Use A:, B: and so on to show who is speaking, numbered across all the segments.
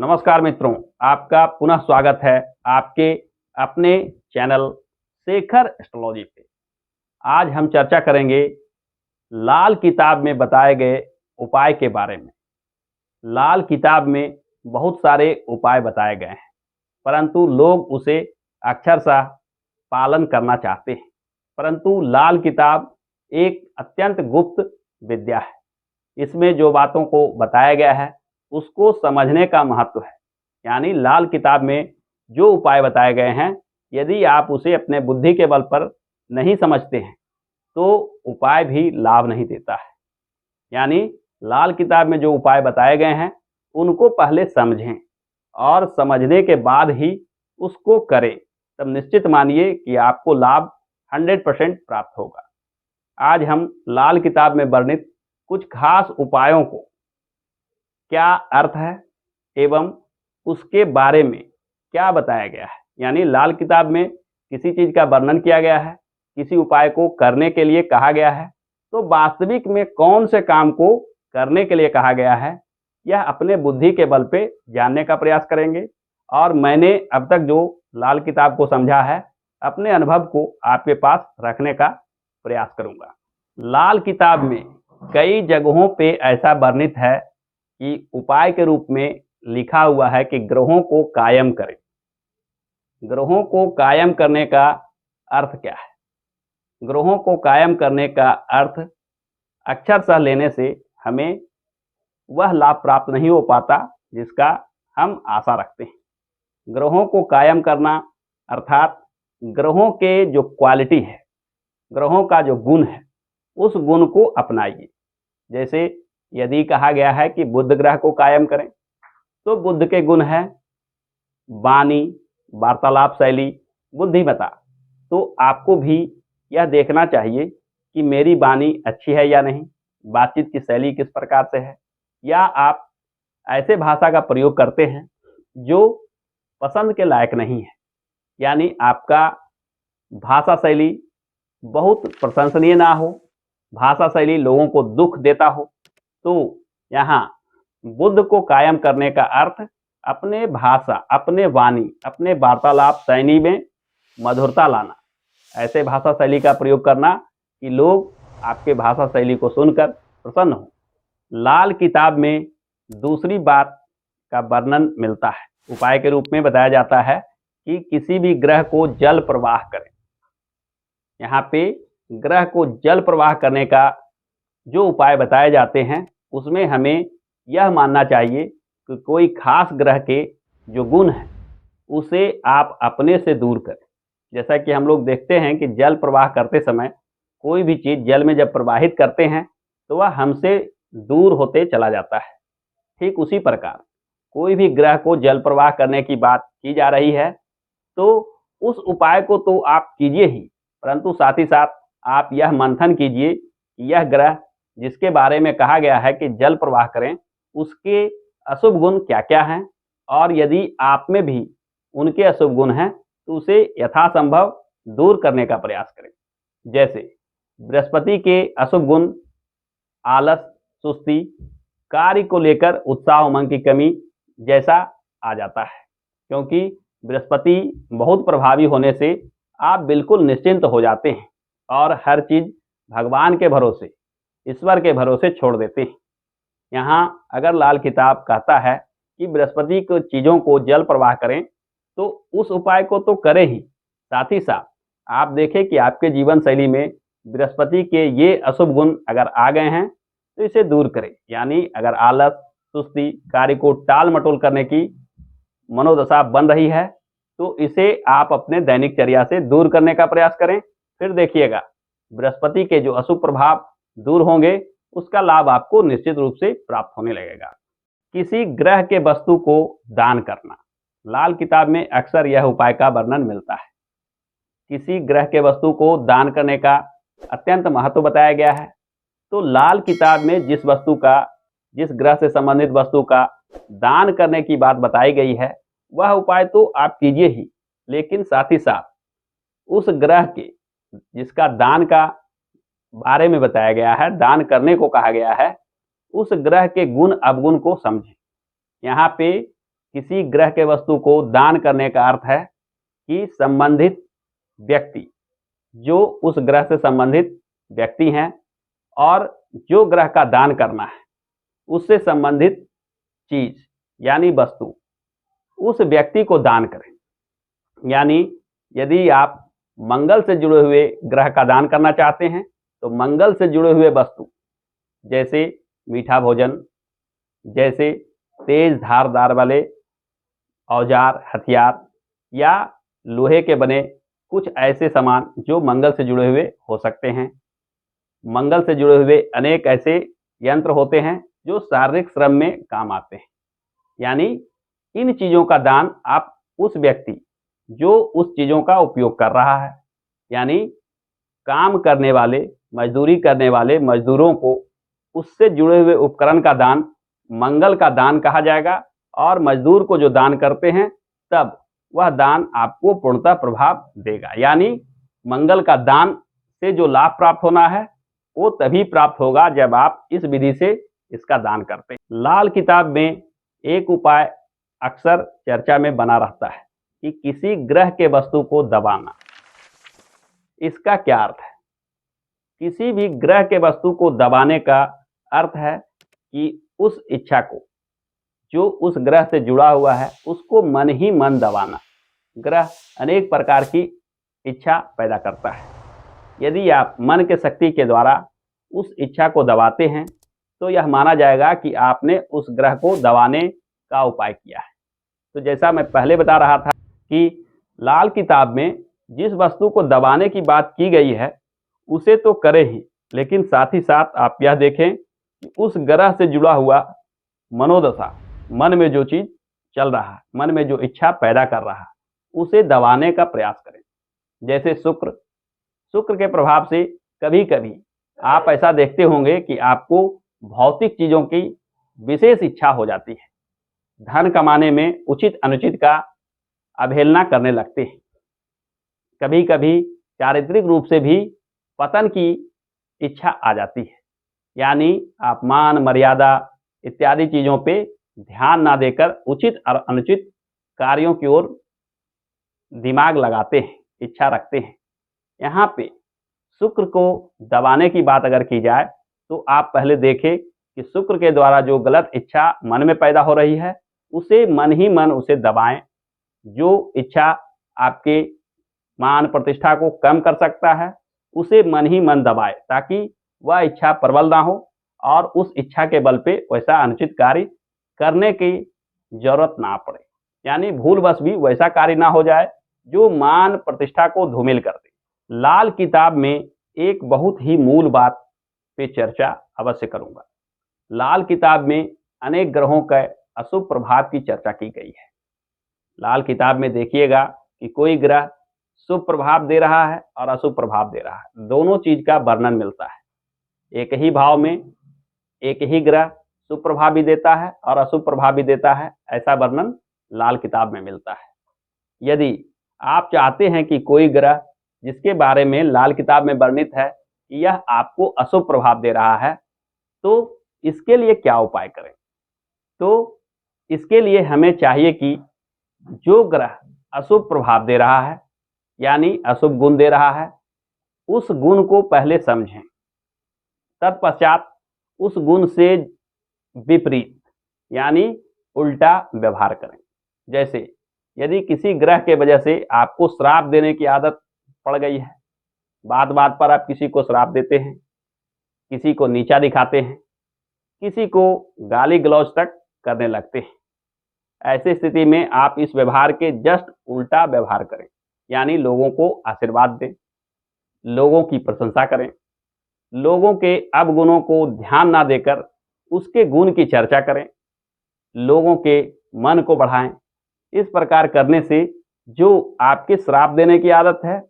A: नमस्कार मित्रों, आपका पुनः स्वागत है आपके अपने चैनल शेखर एस्ट्रोलॉजी पे। आज हम चर्चा करेंगे लाल किताब में बताए गए उपाय के बारे में। लाल किताब में बहुत सारे उपाय बताए गए हैं, परंतु लोग उसे अक्षरशः पालन करना चाहते हैं। परंतु लाल किताब एक अत्यंत गुप्त विद्या है। इसमें जो बातों को बताया गया है उसको समझने का महत्व है। यानी लाल किताब में जो उपाय बताए गए हैं, यदि आप उसे अपने बुद्धि के बल पर नहीं समझते हैं तो उपाय भी लाभ नहीं देता है। यानी लाल किताब में जो उपाय बताए गए हैं उनको पहले समझें और समझने के बाद ही उसको करें, तब निश्चित मानिए कि आपको लाभ 100% प्राप्त होगा। आज हम लाल किताब में वर्णित कुछ खास उपायों को क्या अर्थ है एवं उसके बारे में क्या बताया गया है, यानी लाल किताब में किसी चीज का वर्णन किया गया है, किसी उपाय को करने के लिए कहा गया है, तो वास्तविक में कौन से काम को करने के लिए कहा गया है, यह अपने बुद्धि के बल पे जानने का प्रयास करेंगे। और मैंने अब तक जो लाल किताब को समझा है, अपने अनुभव को आपके पास रखने का प्रयास करूंगा। लाल किताब में कई जगहों पे ऐसा वर्णित है कि उपाय के रूप में लिखा हुआ है कि ग्रहों को कायम करें। ग्रहों को कायम करने का अर्थ क्या है? ग्रहों को कायम करने का अर्थ अक्षरशः लेने से हमें वह लाभ प्राप्त नहीं हो पाता जिसका हम आशा रखते हैं। ग्रहों को कायम करना अर्थात ग्रहों के जो क्वालिटी है, ग्रहों का जो गुण है, उस गुण को अपनाइए। जैसे यदि कहा गया है कि बुध ग्रह को कायम करें, तो बुध के गुण है वाणी, वार्तालाप शैली, बुद्धिमत्ता। तो आपको भी यह देखना चाहिए कि मेरी वाणी अच्छी है या नहीं, बातचीत की शैली किस प्रकार से है, या आप ऐसे भाषा का प्रयोग करते हैं जो पसंद के लायक नहीं है। यानी आपका भाषा शैली बहुत प्रशंसनीय ना हो, भाषा शैली लोगों को दुख देता हो, तो यहाँ बुद्ध को कायम करने का अर्थ अपने भाषा, अपने वाणी, अपने वार्तालाप शैली में मधुरता लाना, ऐसे भाषा शैली का प्रयोग करना कि लोग आपके भाषा शैली को सुनकर प्रसन्न हो। लाल किताब में दूसरी बात का वर्णन मिलता है, उपाय के रूप में बताया जाता है कि किसी भी ग्रह को जल प्रवाह करें। यहाँ पे ग्रह को जल प्रवाह करने का जो उपाय बताए जाते हैं उसमें हमें यह मानना चाहिए कि कोई खास ग्रह के जो गुण हैं उसे आप अपने से दूर करें। जैसा कि हम लोग देखते हैं कि जल प्रवाह करते समय कोई भी चीज़ जल में जब प्रवाहित करते हैं तो वह हमसे दूर होते चला जाता है। ठीक उसी प्रकार कोई भी ग्रह को जल प्रवाह करने की बात की जा रही है तो उस उपाय को तो आप कीजिए ही, परंतु साथ ही साथ आप यह मंथन कीजिए कि यह ग्रह जिसके बारे में कहा गया है कि जल प्रवाह करें, उसके अशुभ गुण क्या क्या हैं, और यदि आप में भी उनके अशुभ गुण हैं तो उसे यथासंभव दूर करने का प्रयास करें। जैसे बृहस्पति के अशुभ गुण आलस, सुस्ती, कार्य को लेकर उत्साह उमंग की कमी जैसा आ जाता है, क्योंकि बृहस्पति बहुत प्रभावी होने से आप बिल्कुल निश्चिंत हो जाते हैं और हर चीज भगवान के भरोसे, ईश्वर के भरोसे छोड़ देते हैं। यहाँ अगर लाल किताब कहता है कि बृहस्पति को चीज़ों को जल प्रवाह करें, तो उस उपाय को तो करें ही, साथ ही साथ आप देखें कि आपके जीवन शैली में बृहस्पति के ये अशुभ गुण अगर आ गए हैं तो इसे दूर करें। यानी अगर आलस, सुस्ती, कार्य को टाल मटोल करने की मनोदशा बन रही है तो इसे आप अपने दैनिक चर्या से दूर करने का प्रयास करें। फिर देखिएगा बृहस्पति के जो अशुभ प्रभाव दूर होंगे, उसका लाभ आपको निश्चित रूप से प्राप्त होने लगेगा। किसी ग्रह के वस्तु को दान करना, लाल किताब में अक्सर यह उपाय का वर्णन मिलता है। किसी ग्रह के वस्तु को दान करने का अत्यंत महत्व बताया गया है। तो लाल किताब में जिस वस्तु का, जिस ग्रह से संबंधित वस्तु का दान करने की बात बताई गई है, वह उपाय तो आप कीजिए ही, लेकिन साथ ही साथ उस ग्रह के जिसका दान का बारे में बताया गया है, दान करने को कहा गया है, उस ग्रह के गुण अवगुण को समझें। यहाँ पे किसी ग्रह के वस्तु को दान करने का अर्थ है कि संबंधित व्यक्ति, जो उस ग्रह से संबंधित व्यक्ति हैं और जो ग्रह का दान करना है उससे संबंधित चीज यानी वस्तु उस व्यक्ति को दान करें। यानी यदि आप मंगल से जुड़े हुए ग्रह का दान करना चाहते हैं तो मंगल से जुड़े हुए वस्तु जैसे मीठा भोजन, जैसे तेज धारदार वाले औजार हथियार या लोहे के बने कुछ ऐसे सामान जो मंगल से जुड़े हुए हो सकते हैं। मंगल से जुड़े हुए अनेक ऐसे यंत्र होते हैं जो शारीरिक श्रम में काम आते हैं। यानी इन चीज़ों का दान आप उस व्यक्ति जो उस चीज़ों का उपयोग कर रहा है, यानी काम करने वाले, मजदूरी करने वाले मजदूरों को उससे जुड़े हुए उपकरण का दान मंगल का दान कहा जाएगा। और मजदूर को जो दान करते हैं तब वह दान आपको पूर्णतः प्रभाव देगा। यानी मंगल का दान से जो लाभ प्राप्त होना है वो तभी प्राप्त होगा जब आप इस विधि से इसका दान करते हैं। लाल किताब में एक उपाय अक्सर चर्चा में बना रहता है कि किसी ग्रह के वस्तु को दबाना। इसका क्या अर्थ है? किसी भी ग्रह के वस्तु को दबाने का अर्थ है कि उस इच्छा को जो उस ग्रह से जुड़ा हुआ है उसको मन ही मन दबाना। ग्रह अनेक प्रकार की इच्छा पैदा करता है। यदि आप मन के शक्ति के द्वारा उस इच्छा को दबाते हैं तो यह माना जाएगा कि आपने उस ग्रह को दबाने का उपाय किया है। तो जैसा मैं पहले बता रहा था कि लाल किताब में जिस वस्तु को दबाने की बात की गई है उसे तो करें ही, लेकिन साथ ही साथ आप यह देखें कि उस ग्रह से जुड़ा हुआ मनोदशा, मन में जो चीज चल रहा है, मन में जो इच्छा पैदा कर रहा है, उसे दबाने का प्रयास करें। जैसे शुक्र के प्रभाव से कभी कभी आप ऐसा देखते होंगे कि आपको भौतिक चीजों की विशेष इच्छा हो जाती है। धन कमाने में उचित अनुचित का अवहेलना करने लगते हैं। कभी कभी चारित्रिक रूप से भी पतन की इच्छा आ जाती है। यानी आप मान मर्यादा इत्यादि चीजों पे ध्यान ना देकर उचित और अनुचित कार्यों की ओर दिमाग लगाते हैं, इच्छा रखते हैं। यहाँ पे शुक्र को दबाने की बात अगर की जाए तो आप पहले देखें कि शुक्र के द्वारा जो गलत इच्छा मन में पैदा हो रही है उसे मन ही मन उसे दबाएं। जो इच्छा आपके मान प्रतिष्ठा को कम कर सकता है उसे मन ही मन दबाए ताकि वह इच्छा प्रबल ना हो और उस इच्छा के बल पे वैसा अनुचित कार्य करने की जरूरत ना पड़े। यानी भूलवश भी वैसा कार्य ना हो जाए जो मान प्रतिष्ठा को धूमिल कर दे। लाल किताब में एक बहुत ही मूल बात पे चर्चा अवश्य करूंगा। लाल किताब में अनेक ग्रहों के अशुभ प्रभाव की चर्चा की गई है। लाल किताब में देखिएगा कि कोई ग्रह शुभ प्रभाव दे रहा है और अशुभ प्रभाव दे रहा है, दोनों चीज का वर्णन मिलता है। एक ही भाव में एक ही ग्रह शुभ प्रभाव भी देता है और अशुभ प्रभाव भी देता है, ऐसा वर्णन लाल किताब में मिलता है। यदि आप चाहते हैं कि कोई ग्रह जिसके बारे में लाल किताब में वर्णित है कि यह आपको अशुभ प्रभाव दे रहा है, तो इसके लिए क्या उपाय करें? तो इसके लिए हमें चाहिए कि जो ग्रह अशुभ प्रभाव दे रहा है यानी अशुभ गुण दे रहा है उस गुण को पहले समझें, तत्पश्चात उस गुण से विपरीत यानी उल्टा व्यवहार करें। जैसे यदि किसी ग्रह के वजह से आपको श्राप देने की आदत पड़ गई है, बात बात पर आप किसी को श्राप देते हैं, किसी को नीचा दिखाते हैं, किसी को गाली गलौज तक करने लगते हैं, ऐसी स्थिति में आप इस व्यवहार के जस्ट उल्टा व्यवहार करें। यानी लोगों को आशीर्वाद दें, लोगों की प्रशंसा करें, लोगों के अवगुणों को ध्यान ना देकर उसके गुण की चर्चा करें, लोगों के मन को बढ़ाएं। इस प्रकार करने से जो आपके श्राप देने की आदत है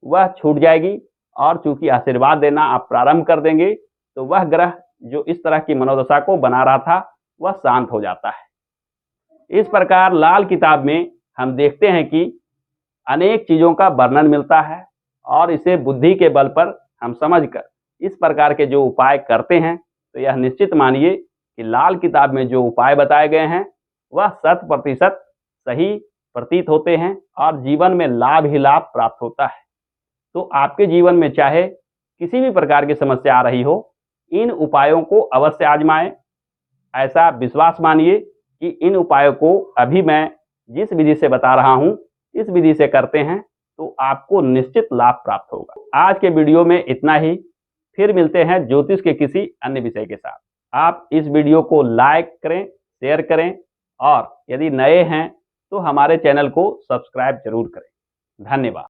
A: वह छूट जाएगी और चूंकि आशीर्वाद देना आप प्रारंभ कर देंगे तो वह ग्रह जो इस तरह की मनोदशा को बना रहा था वह शांत हो जाता है। इस प्रकार लाल किताब में हम देखते हैं कि अनेक चीजों का वर्णन मिलता है और इसे बुद्धि के बल पर हम समझकर इस प्रकार के जो उपाय करते हैं तो यह निश्चित मानिए कि लाल किताब में जो उपाय बताए गए हैं वह 100% सही प्रतीत होते हैं और जीवन में लाभ ही लाभ प्राप्त होता है। तो आपके जीवन में चाहे किसी भी प्रकार की समस्या आ रही हो, इन उपायों को अवश्य आजमाएं। ऐसा विश्वास मानिए कि इन उपायों को अभी मैं जिस विधि से बता रहा हूं, इस विधि से करते हैं तो आपको निश्चित लाभ प्राप्त होगा। आज के वीडियो में इतना ही। फिर मिलते हैं ज्योतिष के किसी अन्य विषय के साथ। आप इस वीडियो को लाइक करें, शेयर करें और यदि नए हैं तो हमारे चैनल को सब्सक्राइब जरूर करें। धन्यवाद।